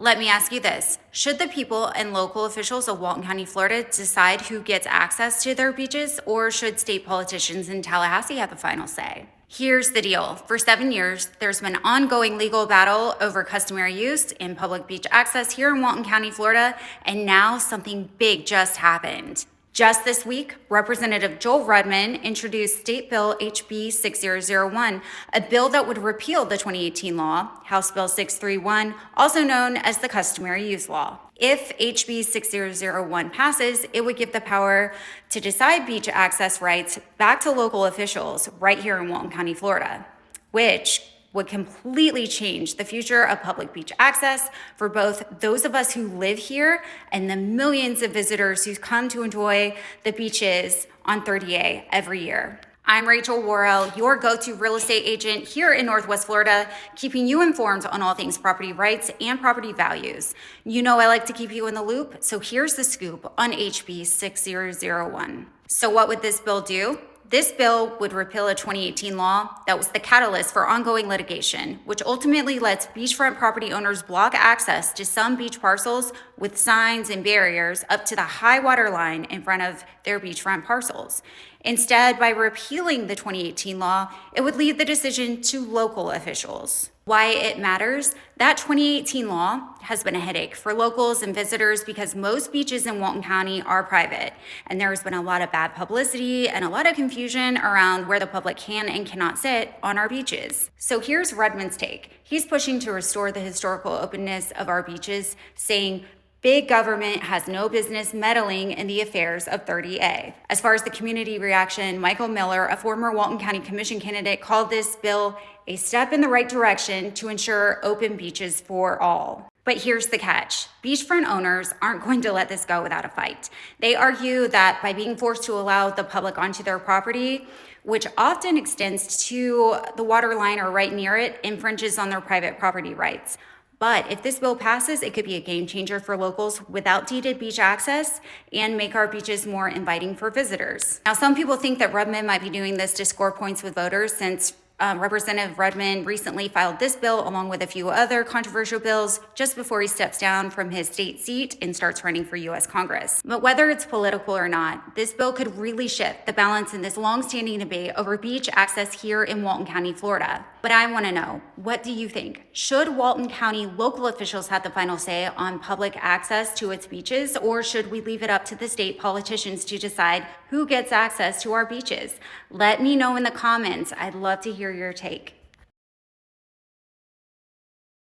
Let me ask you this. Should the people and local officials of Walton County, Florida decide who gets access to their beaches, or should state politicians in Tallahassee have the final say? Here's the deal. For 7 years, there's been ongoing legal battle over customary use and public beach access here in Walton County, Florida, and now something big just happened. Just this week, Representative Joel Redmond introduced State Bill HB 6001, a bill that would repeal the 2018 law, House Bill 631, also known as the Customary Use Law. If HB 6001 passes, it would give the power to decide beach access rights back to local officials right here in Walton County, Florida, which would completely change the future of public beach access for both those of us who live here and the millions of visitors who come to enjoy the beaches on 30A every year. I'm Rachel Worrell, your go-to real estate agent here in Northwest Florida, keeping you informed on all things property rights and property values. You know I like to keep you in the loop, so here's the scoop on HB 6001. So what would this bill do? This bill would repeal a 2018 law that was the catalyst for ongoing litigation, which ultimately lets beachfront property owners block access to some beach parcels with signs and barriers up to the high water line in front of their beachfront parcels. Instead, by repealing the 2018 law, it would leave the decision to local officials. Why it matters? That 2018 law has been a headache for locals and visitors because most beaches in Walton County are private, and there's been a lot of bad publicity and a lot of confusion around where the public can and cannot sit on our beaches. So here's Redmond's take. He's pushing to restore the historical openness of our beaches, saying big government has no business meddling in the affairs of 30A. As far as the community reaction, Michael Miller, a former Walton County Commission candidate, called this bill a step in the right direction to ensure open beaches for all. But here's the catch. Beachfront owners aren't going to let this go without a fight. They argue that by being forced to allow the public onto their property, which often extends to the water line or right near it, infringes on their private property rights. But if this bill passes, it could be a game changer for locals without deeded beach access and make our beaches more inviting for visitors. Now, some people think that Redmond might be doing this to score points with voters since Representative Redmond recently filed this bill along with a few other controversial bills just before he steps down from his state seat and starts running for U.S. Congress. But whether it's political or not, this bill could really shift the balance in this long-standing debate over beach access here in Walton County, Florida. But I want to know, what do you think? Should Walton County local officials have the final say on public access to its beaches, or should we leave it up to the state politicians to decide who gets access to our beaches? Let me know in the comments. I'd love to hear your take.